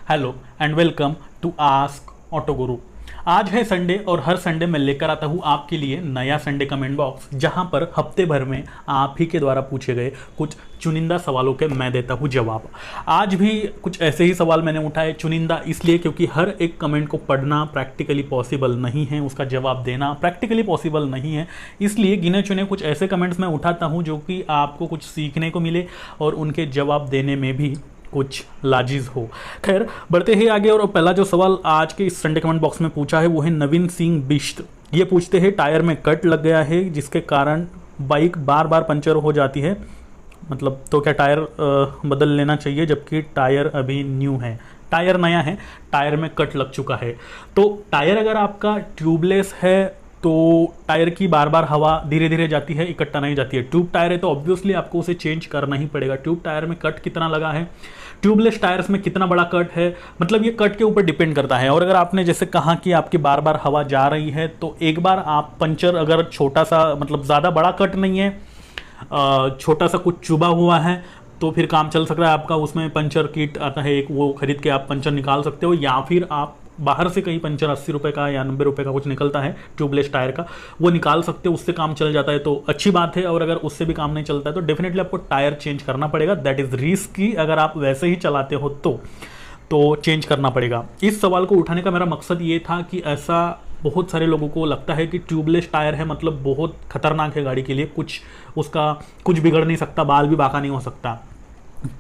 Hello and welcome to ask auto guru. आज है Sunday और हर संडे मैं लेकर आता हूँ आपके लिए नया संडे कमेंट बॉक्स, जहाँ पर हफ्ते भर में आप ही के द्वारा पूछे गए कुछ चुनिंदा सवालों के मैं देता हूँ जवाब। आज भी कुछ ऐसे ही सवाल मैंने उठाए, चुनिंदा इसलिए क्योंकि हर एक कमेंट को पढ़ना प्रैक्टिकली पॉसिबल नहीं है, उसका जवाब देना प्रैक्टिकली पॉसिबल नहीं है। इसलिए गिने चुने कुछ ऐसे कमेंट्स मैं उठाता हूँ जो कि आपको कुछ सीखने को मिले और उनके जवाब देने में भी कुछ लाजिज हो। खैर बढ़ते ही आगे, और पहला जो सवाल आज के इस संडे कमेंट बॉक्स में पूछा है वो है नवीन सिंह बिश्त। ये पूछते हैं टायर में कट लग गया है जिसके कारण बाइक बार बार पंचर हो जाती है, मतलब तो क्या टायर बदल लेना चाहिए जबकि टायर अभी न्यू है। टायर नया है, टायर में कट लग चुका है। तो टायर अगर आपका ट्यूबलेस है तो टायर की बार बार हवा धीरे धीरे जाती है, इकट्ठा नहीं जाती है। ट्यूब टायर है तो ऑब्वियसली आपको उसे चेंज करना ही पड़ेगा। ट्यूब टायर में कट कितना लगा है, ट्यूबलेस टायर्स में कितना बड़ा कट है, मतलब ये कट के ऊपर डिपेंड करता है। और अगर आपने जैसे कहा कि आपकी बार बार हवा जा रही है तो एक बार आप पंचर, अगर छोटा सा मतलब ज़्यादा बड़ा कट नहीं है, छोटा सा कुछ चुभा हुआ है तो फिर काम चल सकता है आपका। उसमें पंचर किट आता है एक, वो खरीद के आप पंचर निकाल सकते हो, या फिर आप बाहर से कहीं पंचर 80 रुपये का या 90 रुपये का कुछ निकलता है ट्यूबलेस टायर का, वो निकाल सकते हो, उससे काम चल जाता है तो अच्छी बात है। और अगर उससे भी काम नहीं चलता है तो डेफिनेटली आपको टायर चेंज करना पड़ेगा। दैट इज़ रिस्की, अगर आप वैसे ही चलाते हो तो चेंज करना पड़ेगा। इस सवाल को उठाने का मेरा मकसद ये था कि ऐसा बहुत सारे लोगों को लगता है कि ट्यूबलेस टायर है मतलब बहुत खतरनाक है गाड़ी के लिए, उसका कुछ बिगड़ नहीं सकता, बाल भी बाका नहीं हो सकता।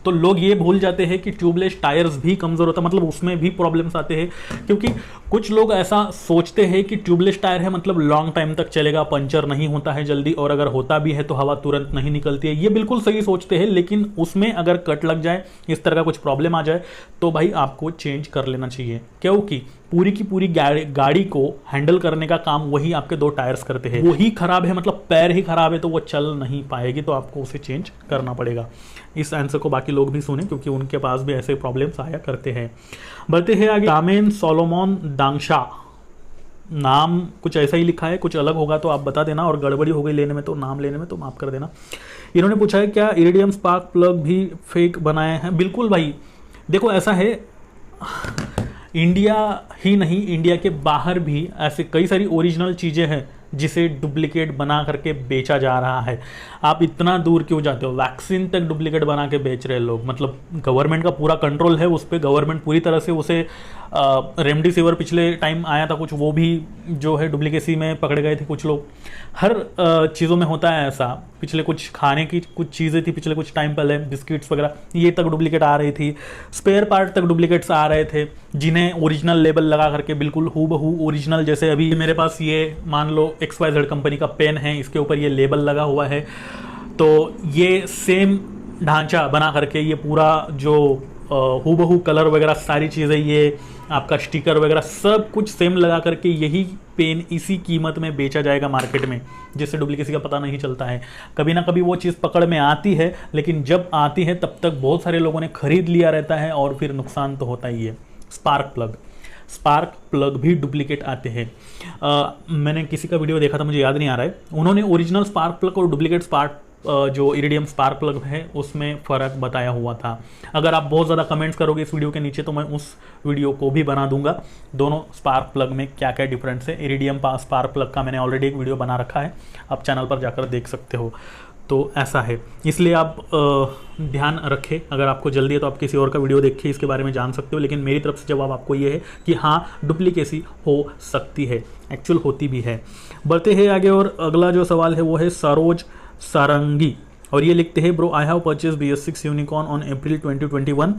तो लोग ये भूल जाते हैं कि ट्यूबलेस टायर्स भी कमज़ोर होता है, मतलब उसमें भी प्रॉब्लम्स आते हैं। क्योंकि कुछ लोग ऐसा सोचते हैं कि ट्यूबलेस टायर है मतलब लॉन्ग टाइम तक चलेगा, पंचर नहीं होता है जल्दी, और अगर होता भी है तो हवा तुरंत नहीं निकलती है। ये बिल्कुल सही सोचते हैं, लेकिन उसमें अगर कट लग जाए, इस तरह का कुछ प्रॉब्लम आ जाए तो भाई आपको चेंज कर लेना चाहिए, क्योंकि पूरी की पूरी गाड़ी को हैंडल करने का काम वही आपके दो टायर्स करते हैं। वही खराब है, मतलब पैर ही खराब है तो वो चल नहीं पाएगी, तो आपको उसे चेंज करना पड़ेगा। इस आंसर को बाकी लोग भी सुने क्योंकि उनके पास भी ऐसे प्रॉब्लम्स आया करते हैं। बढ़ते हैं आगे। रामेन सोलोमन दांगशा, नाम कुछ ऐसा ही लिखा है, कुछ अलग होगा तो आप बता देना, और गड़बड़ी हो गई लेने में तो नाम लेने में तो माफ कर देना। इन्होंने पूछा है क्या इरिडियम स्पार्क प्लग भी फेक बनाए हैं? बिल्कुल भाई, देखो ऐसा है, इंडिया ही नहीं इंडिया के बाहर भी ऐसे कई सारी ओरिजिनल चीज़ें हैं जिसे डुप्लीकेट बना करके बेचा जा रहा है। आप इतना दूर क्यों जाते हो, वैक्सीन तक डुप्लीकेट बना के बेच रहे लोग, मतलब गवर्नमेंट का पूरा कंट्रोल है उस पर, गवर्नमेंट पूरी तरह से उसे रेमडेसिविर पिछले टाइम आया था कुछ, वो भी जो है डुप्लीकेसी में पकड़े गए थे कुछ लोग। हर चीज़ों में होता है ऐसा। पिछले कुछ खाने की कुछ चीज़ें थी पिछले कुछ टाइम पहले, बिस्किट्स वगैरह, ये तक डुप्लीकेट आ रही थी, स्पेयर पार्ट तक डुप्लीकेट्स आ रहे थे जिन्हें ओरिजिनल लेबल लगा करके बिल्कुल हूबहू ओरिजिनल, जैसे अभी मेरे पास ये मान लो XYZ कंपनी का पेन है, इसके ऊपर ये लेबल लगा हुआ है, तो ये सेम ढांचा बना करके ये पूरा जो हूबहू कलर वगैरह सारी चीज़ें, ये आपका स्टिकर वगैरह सब कुछ सेम लगा करके यही पेन इसी कीमत में बेचा जाएगा मार्केट में, जिससे डुप्लीकेसी का पता नहीं चलता है। कभी ना कभी वो चीज़ पकड़ में आती है, लेकिन जब आती है तब तक बहुत सारे लोगों ने खरीद लिया रहता है और फिर नुकसान तो होता ही है। स्पार्क प्लग भी डुप्लीकेट आते हैं। मैंने किसी का वीडियो देखा था, मुझे याद नहीं आ रहा है, उन्होंने ओरिजिनल स्पार्क प्लग और डुप्लीकेट स्पार्क जो इरिडियम स्पार्क प्लग है उसमें फ़र्क बताया हुआ था। अगर आप बहुत ज़्यादा कमेंट्स करोगे इस वीडियो के नीचे तो मैं उस वीडियो को भी बना दूंगा, दोनों स्पार्क प्लग में क्या क्या डिफरेंस है। इरिडियम स्पार्क प्लग का मैंने ऑलरेडी एक वीडियो बना रखा है, आप चैनल पर जाकर देख सकते हो। तो ऐसा है, इसलिए आप ध्यान रखें, अगर आपको जल्दी है तो आप किसी और का वीडियो देखिए, इसके बारे में जान सकते हो। लेकिन मेरी तरफ से जवाब आपको ये है कि हाँ, डुप्लीकेसी हो सकती है, एक्चुअल होती भी है। बढ़ते हैं आगे, और अगला जो सवाल है वो है सरोज सारंगी, और ये लिखते हैं bro, I have purchase BS6 unicorn on April 2021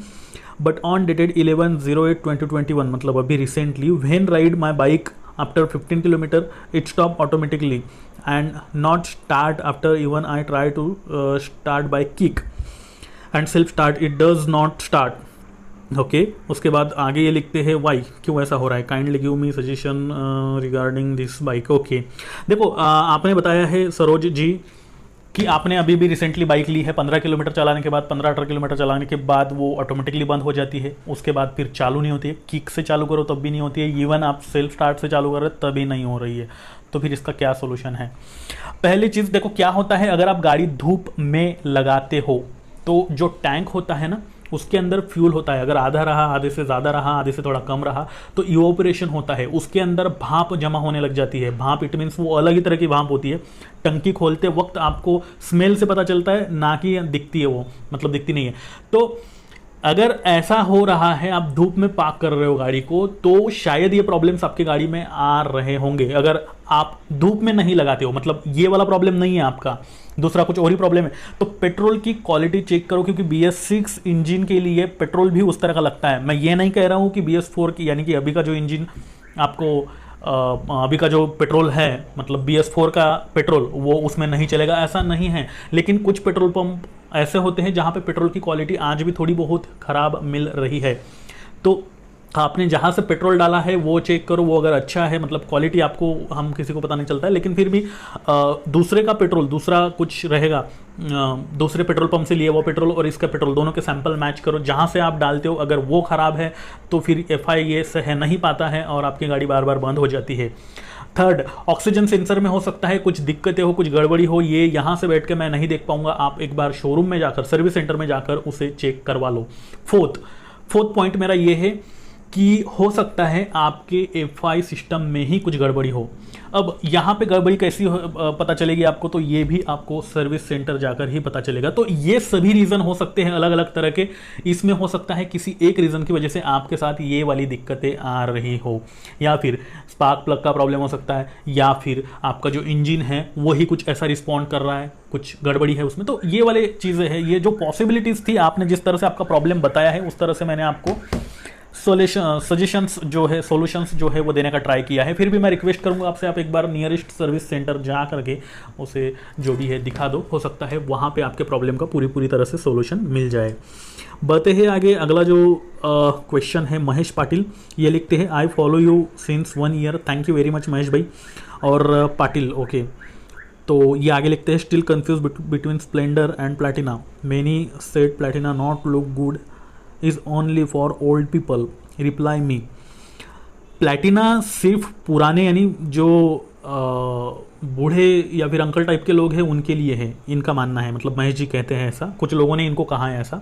but on dated 11/08/2021, मतलब अभी recently, when ride my bike after 15 kilometre it stop automatically and not start after even I try to start by kick and self start it does not start. Okay, उसके बाद आगे ये लिखते हैं Y, क्यों ऐसा हो रहा है, kindly give me suggestion regarding this bike. Okay, देखो आपने बताया है सरोज जी कि आपने अभी भी रिसेंटली बाइक ली है, 15 किलोमीटर चलाने के बाद, 15-18 किलोमीटर चलाने के बाद वो ऑटोमेटिकली बंद हो जाती है, उसके बाद फिर चालू नहीं होती है, किक से चालू करो तब भी नहीं होती है, इवन आप सेल्फ स्टार्ट से चालू कर रहे हो तभी नहीं हो रही है। तो फिर इसका क्या सोल्यूशन है? पहली चीज़ देखो क्या होता है, अगर आप गाड़ी धूप में लगाते हो तो जो टैंक होता है ना उसके अंदर फ्यूल होता है, अगर आधा रहा, आधे से ज़्यादा रहा, आधे से थोड़ा कम रहा तो इवोपरेशन होता है, उसके अंदर भाप जमा होने लग जाती है। भाप इट मीन्स वो अलग ही तरह की भाप होती है, टंकी खोलते वक्त आपको स्मेल से पता चलता है, ना कि दिखती है वो, मतलब दिखती नहीं है। तो अगर ऐसा हो रहा है, आप धूप में पार्क कर रहे हो गाड़ी को, तो शायद ये प्रॉब्लम्स आपकी गाड़ी में आ रहे होंगे। अगर आप धूप में नहीं लगाते हो, मतलब ये वाला प्रॉब्लम नहीं है आपका, दूसरा कुछ और ही प्रॉब्लम है, तो पेट्रोल की क्वालिटी चेक करो, क्योंकि BS6 इंजन के लिए पेट्रोल भी उस तरह का लगता है। मैं ये नहीं कह रहा हूँ कि BS4 की, यानी कि अभी का जो इंजन आपको अभी का जो पेट्रोल है, मतलब BS4 का पेट्रोल, वो उसमें नहीं चलेगा, ऐसा नहीं है। लेकिन कुछ पेट्रोल पंप ऐसे होते हैं जहाँ पे पेट्रोल की क्वालिटी आज भी थोड़ी बहुत ख़राब मिल रही है। तो आपने जहाँ से पेट्रोल डाला है वो चेक करो, वो अगर अच्छा है, मतलब क्वालिटी आपको, हम किसी को पता नहीं चलता है, लेकिन फिर भी दूसरे का पेट्रोल, दूसरा कुछ रहेगा, दूसरे पेट्रोल पंप से लिए वो पेट्रोल और इसका पेट्रोल, दोनों के सैंपल मैच करो। जहाँ से आप डालते हो अगर वो ख़राब है तो फिर FIA सह नहीं पाता है और आपकी गाड़ी बार बार बंद हो जाती है। थर्ड, ऑक्सीजन सेंसर में हो सकता है कुछ दिक्कतें हो, कुछ गड़बड़ी हो, ये यहाँ से बैठ के मैं नहीं देख पाऊंगा, आप एक बार शोरूम में जाकर, सर्विस सेंटर में जाकर उसे चेक करवा लो। फोर्थ पॉइंट मेरा ये है कि हो सकता है आपके FI सिस्टम में ही कुछ गड़बड़ी हो। अब यहाँ पे गड़बड़ी कैसी पता चलेगी आपको, तो ये भी आपको सर्विस सेंटर जाकर ही पता चलेगा। तो ये सभी रीज़न हो सकते हैं अलग अलग तरह के, इसमें हो सकता है किसी एक रीज़न की वजह से आपके साथ ये वाली दिक्कतें आ रही हो, या फिर स्पार्क प्लग का प्रॉब्लम हो सकता है, या फिर आपका जो इंजन है वही कुछ ऐसा रिस्पॉन्ड कर रहा है, कुछ गड़बड़ी है उसमें। तो ये वाले चीज़ें हैं, ये जो पॉसिबिलिटीज़ थी, आपने जिस तरह से आपका प्रॉब्लम बताया है उस तरह से मैंने आपको सजेशंस जो है, सॉल्यूशंस जो है वो देने का ट्राई किया है। फिर भी मैं रिक्वेस्ट करूंगा आपसे, आप एक बार नियरेस्ट सर्विस सेंटर जा करके उसे जो भी है दिखा दो, हो सकता है वहाँ पे आपके प्रॉब्लम का पूरी तरह से सॉल्यूशन मिल जाए। बढ़ते हैं आगे। अगला जो क्वेश्चन है महेश पाटिल, ये लिखते हैं, I follow you since 1 year. Thank you very much Mahesh भाई। और पाटिल, ओके, तो ये आगे लिखते हैं, still confuse between Splendor and Platina, many said Platina not look good, is only for old people, reply me. Platina सिर्फ पुराने, यानी जो बूढ़े या फिर अंकल टाइप के लोग हैं उनके लिए है, इनका मानना है, मतलब महेश जी कहते हैं ऐसा, कुछ लोगों ने इनको कहा है ऐसा।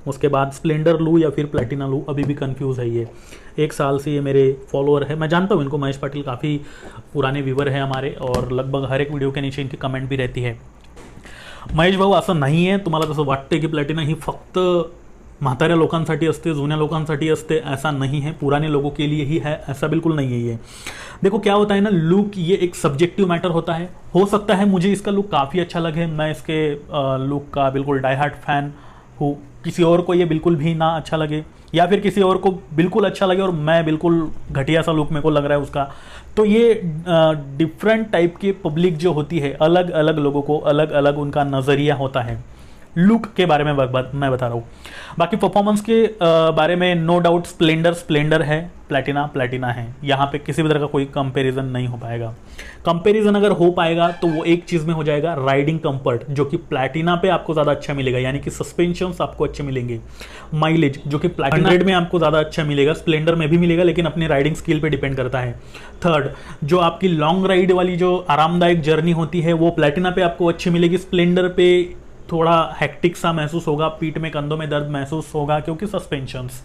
उसके बाद स्प्लेंडर लूँ या फिर प्लैटिना लूँ, अभी भी कंफ्यूज है ये। 1 साल से ये मेरे फॉलोअर है, मैं जानता हूँ इनको, महेश पाटिल काफ़ी पुराने व्यूवर है हमारे, और लगभग हर एक वीडियो के नीचे इनकी कमेंट भी रहती है। महेश भाऊ, असं नाही आहे, तुम्हाला तसं वाटते की प्लॅटिना ही फक्त म्हाताऱ्या लोकांसाठी असते, जुन्या लोकांसाठी असते, ऐसा नहीं है, पुराने लोगों के लिए ही है, ऐसा बिल्कुल नहीं है ये। देखो क्या होता है ना, लुक ये एक सब्जेक्टिव मैटर होता है। हो सकता है मुझे इसका लुक काफ़ी अच्छा लगे, मैं इसके लुक का बिल्कुल डाई हार्ट फैन हूँ, किसी और को ये बिल्कुल भी ना अच्छा लगे, या फिर किसी और को बिल्कुल अच्छा लगे और मैं बिल्कुल घटिया सा लुक मेरे को लग रहा है उसका। तो ये डिफरेंट टाइप की पब्लिक जो होती है, अलग अलग लोगों को अलग अलग उनका नज़रिया होता है लुक के बारे में मैं बता रहा हूँ। बाकी परफॉर्मेंस के बारे में नो डाउट स्प्लेंडर है, प्लैटिना है, यहाँ पे किसी भी तरह का कोई कंपैरिजन नहीं हो पाएगा। कंपैरिजन अगर हो पाएगा तो वो एक चीज़ में हो जाएगा, राइडिंग कंफर्ट, जो कि प्लैटिना पे आपको ज़्यादा अच्छा मिलेगा, यानी कि सस्पेंशंस आपको अच्छे मिलेंगे। माइलेज जो कि प्लैटिना 100 में आपको ज़्यादा अच्छा मिलेगा, स्प्लेंडर में भी मिलेगा, लेकिन अपनी राइडिंग स्किल पे डिपेंड करता है। थर्ड, जो आपकी लॉन्ग राइड वाली जो आरामदायक जर्नी होती है वो प्लैटिना पे आपको अच्छी मिलेगी, स्प्लेंडर पे थोड़ा हेक्टिक सा महसूस होगा, पीठ में कंधों में दर्द महसूस होगा क्योंकि सस्पेंशंस।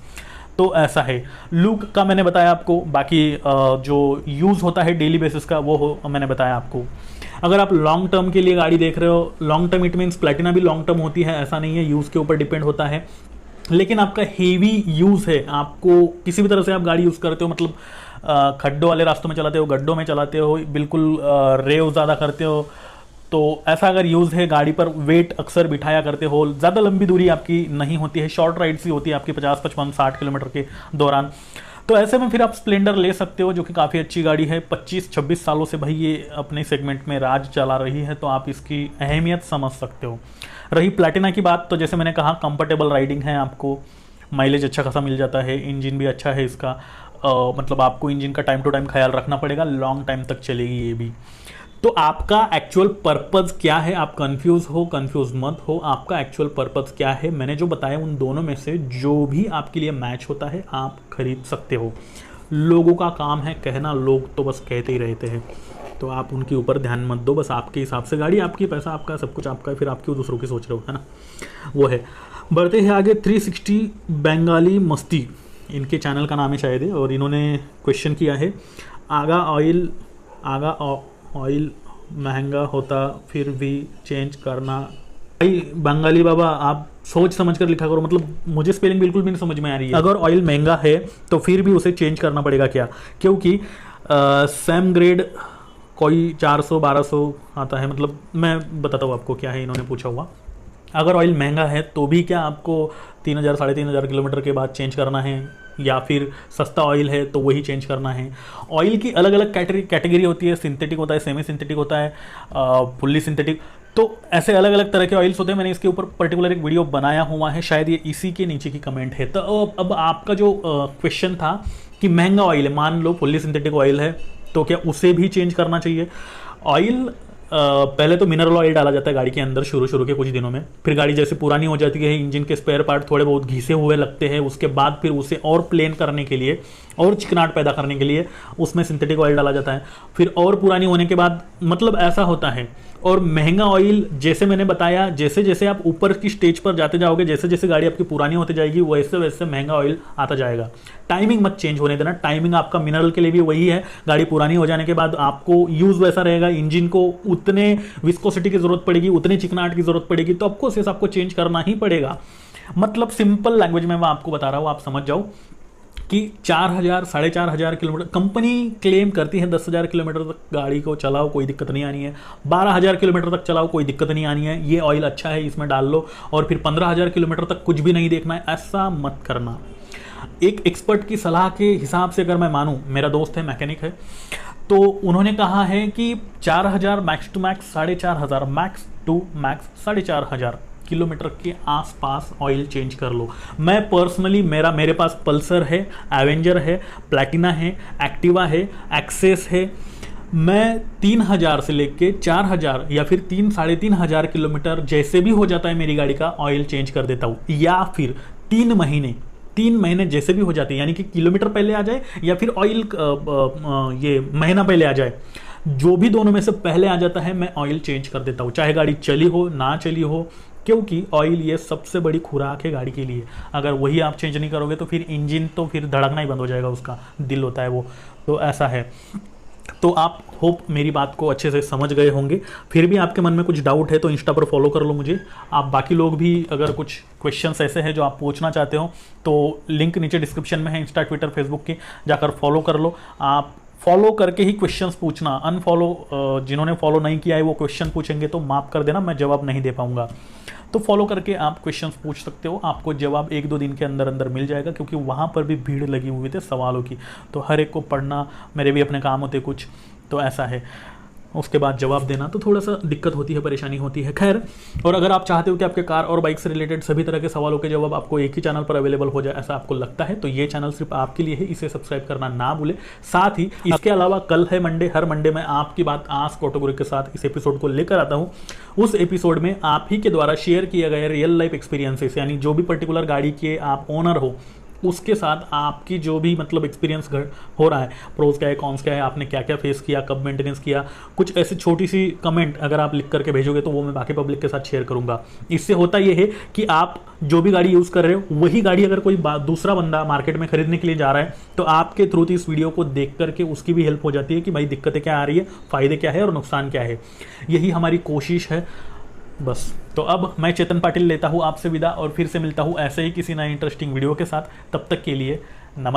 तो ऐसा है। लुक का मैंने बताया आपको, बाकी जो यूज़ होता है डेली बेसिस का वो मैंने बताया आपको। अगर आप लॉन्ग टर्म के लिए गाड़ी देख रहे हो, long term it means Platina भी लॉन्ग टर्म होती है, ऐसा नहीं है, यूज़ के ऊपर डिपेंड होता है। लेकिन आपका हेवी यूज़ है, आपको किसी भी तरह से आप गाड़ी यूज़ करते हो, मतलब खड्डों वाले रास्तों में चलाते हो, गड्ढों में चलाते हो, बिल्कुल रेव ज़्यादा करते हो, तो ऐसा अगर यूज़ है, गाड़ी पर वेट अक्सर बिठाया करते हो, ज़्यादा लंबी दूरी आपकी नहीं होती है, शॉर्ट राइड्स ही होती है आपकी 50, 55, 60 किलोमीटर के दौरान, तो ऐसे में फिर आप स्प्लेंडर ले सकते हो, जो कि काफ़ी अच्छी गाड़ी है। 25-26 सालों से भाई ये अपने सेगमेंट में राज चला रही है, तो आप इसकी अहमियत समझ सकते हो। रही प्लैटिना की बात, तो जैसे मैंने कहा कंफर्टेबल राइडिंग है, आपको माइलेज अच्छा खासा मिल जाता है, इंजन भी अच्छा है इसका, मतलब आपको इंजन का टाइम टू टाइम ख्याल रखना पड़ेगा, लॉन्ग टाइम तक चलेगी ये भी। तो आपका एक्चुअल पर्पज़ क्या है, आप कंफ्यूज मत हो, आपका एक्चुअल पर्पज़ क्या है, मैंने जो बताया उन दोनों में से जो भी आपके लिए मैच होता है आप खरीद सकते हो। लोगों का काम है कहना, लोग तो बस कहते ही रहते हैं, तो आप उनके ऊपर ध्यान मत दो, बस आपके हिसाब से गाड़ी आपकी, पैसा आपका, सब कुछ आपका है, फिर आप क्यों दूसरों की सोच रहे हो, है ना, वो है। बढ़ते हैं आगे। 360 बंगाली मस्ती इनके चैनल का नाम है शायद है, और इन्होंने क्वेश्चन किया है, आगा ऑयल महंगा होता फिर भी चेंज करना। भाई बंगाली बाबा, आप सोच समझ कर लिखा करो, मतलब मुझे स्पेलिंग बिल्कुल भी नहीं समझ में आ रही है। अगर ऑयल महंगा है तो फिर भी उसे चेंज करना पड़ेगा क्या? क्योंकि सेम ग्रेड कोई 400-1200 आता है, मतलब मैं बताता हूँ आपको क्या है इन्होंने पूछा हुआ। अगर ऑयल महंगा है तो भी क्या आपको 3000-3500 किलोमीटर के बाद चेंज करना है, या फिर सस्ता ऑयल है तो वही चेंज करना है? ऑयल की अलग अलग कैटेगरी होती है, सिंथेटिक होता है, सेमी सिंथेटिक होता है, फुल्ली सिंथेटिक, तो ऐसे अलग अलग तरह के ऑयल्स होते हैं। मैंने इसके ऊपर पर्टिकुलर एक वीडियो बनाया हुआ है, शायद ये इसी के नीचे की कमेंट है। तो अब आपका जो क्वेश्चन था कि महंगा ऑयल है, मान लो फुल्ली सिंथेटिक ऑयल है, तो क्या उसे भी चेंज करना चाहिए? ऑयल पहले तो मिनरल ऑयल डाला जाता है गाड़ी के अंदर शुरू के कुछ दिनों में, फिर गाड़ी जैसे पुरानी हो जाती है, इंजन के स्पेयर पार्ट थोड़े बहुत घिसे हुए लगते हैं, उसके बाद फिर उसे और प्लेन करने के लिए और चिकनाहट पैदा करने के लिए उसमें सिंथेटिक ऑयल डाला जाता है, फिर और पुरानी होने के बाद, मतलब ऐसा होता है। और महंगा ऑयल जैसे मैंने बताया, जैसे जैसे आप ऊपर की स्टेज पर जाते जाओगे, जैसे जैसे गाड़ी आपकी पुरानी होती जाएगी, वैसे वैसे महंगा ऑयल आता जाएगा। टाइमिंग मत चेंज होने देना, टाइमिंग आपका मिनरल के लिए भी वही है। गाड़ी पुरानी हो जाने के बाद आपको यूज वैसा रहेगा, इंजन को उतने विस्कोसिटी की जरूरत पड़ेगी, उतनी चिकनाहट की जरूरत पड़ेगी, तो आपको उस हिसाब को चेंज करना ही पड़ेगा। मतलब सिंपल लैंग्वेज में मैं आपको बता रहा हूँ, आप समझ जाओ कि 4000 4500 किलोमीटर कंपनी क्लेम करती है, 10,000 किलोमीटर तक गाड़ी को चलाओ कोई दिक्कत नहीं आनी है, 12,000 किलोमीटर तक चलाओ कोई दिक्कत नहीं आनी है, ये ऑयल अच्छा है इसमें डाल लो, और फिर 15,000 किलोमीटर तक कुछ भी नहीं देखना है। ऐसा मत करना। एक एक्सपर्ट की सलाह के हिसाब से अगर मैं मानूं, मेरा दोस्त है मैकेनिक है, तो उन्होंने कहा है कि 4000 max to max 4500 max to max 4500 kilometre के आसपास ऑयल चेंज कर लो। मैं पर्सनली मेरे पास पल्सर है, एवेंजर है, प्लैटिना है, एक्टिवा है, एक्सेस है, मैं 3000 से लेके 4000 या फिर 3-3.5 किलोमीटर जैसे भी हो जाता है मेरी गाड़ी का ऑयल चेंज कर देता हूँ। या फिर 3 महीने जैसे भी हो जाते हैं, यानी कि किलोमीटर पहले आ जाए या फिर ऑयल ये महीना पहले आ जाए, जो भी दोनों में से पहले आ जाता है मैं ऑयल चेंज कर देता हूँ, चाहे गाड़ी चली हो ना चली हो, क्योंकि ऑयल ये सबसे बड़ी खुराक है गाड़ी के लिए। अगर वही आप चेंज नहीं करोगे तो फिर इंजन तो फिर धड़कना ही बंद हो जाएगा, उसका दिल होता है वो, तो ऐसा है। तो आप होप मेरी बात को अच्छे से समझ गए होंगे। फिर भी आपके मन में कुछ डाउट है तो इंस्टा पर फॉलो कर लो मुझे। आप बाकी लोग भी अगर कुछ क्वेश्चंस ऐसे हैं जो आप पूछना चाहते हो तो लिंक नीचे डिस्क्रिप्शन में है, इंस्टा, ट्विटर, फेसबुक की, जाकर फॉलो कर लो। आप फॉलो करके ही क्वेश्चंस पूछना, अनफॉलो जिन्होंने फॉलो नहीं किया है वो क्वेश्चन पूछेंगे तो माफ़ कर देना, मैं जवाब नहीं दे पाऊंगा। तो फॉलो करके आप क्वेश्चंस पूछ सकते हो, आपको जवाब 1-2 दिन के अंदर अंदर मिल जाएगा, क्योंकि वहाँ पर भी भीड़ लगी हुई थी सवालों की, तो हर एक को पढ़ना, मेरे भी अपने काम होते कुछ, तो ऐसा है। उसके बाद जवाब देना तो थोड़ा सा दिक्कत होती है, परेशानी होती है, खैर। और अगर आप चाहते हो कि आपके कार और बाइक से रिलेटेड सभी तरह के सवालों के जवाब आपको एक ही चैनल पर अवेलेबल हो जाए, ऐसा आपको लगता है, तो ये चैनल सिर्फ आपके लिए है, इसे सब्सक्राइब करना ना भूले। साथ ही इसके अलावा कल है मंडे, हर मंडे में आपकी बात आस्क ऑटो गुरु के साथ इस एपिसोड को लेकर आता हूँ। उस एपिसोड में आप ही के द्वारा शेयर किए गए रियल लाइफ एक्सपीरियंसेस, यानी जो भी पर्टिकुलर गाड़ी के आप ओनर हो उसके साथ आपकी जो भी मतलब एक्सपीरियंस हो रहा है, प्रोज क्या है, कॉन्स क्या है, आपने क्या क्या फेस किया, कब मेंटेनेंस किया, कुछ ऐसी छोटी सी कमेंट अगर आप लिख करके भेजोगे तो वो मैं बाकी पब्लिक के साथ शेयर करूंगा। इससे होता ये है कि आप जो भी गाड़ी यूज़ कर रहे हो वही गाड़ी अगर कोई दूसरा बंदा मार्केट में खरीदने के लिए जा रहा है तो आपके थ्रू इस वीडियो को देख करके उसकी भी हेल्प हो जाती है कि भाई दिक्कतें क्या आ रही है, फ़ायदे क्या है और नुकसान क्या है। यही हमारी कोशिश है बस। तो अब मैं चेतन पाटिल लेता हूँ आपसे विदा, और फिर से मिलता हूँ ऐसे ही किसी नए इंटरेस्टिंग वीडियो के साथ। तब तक के लिए नमस्कार।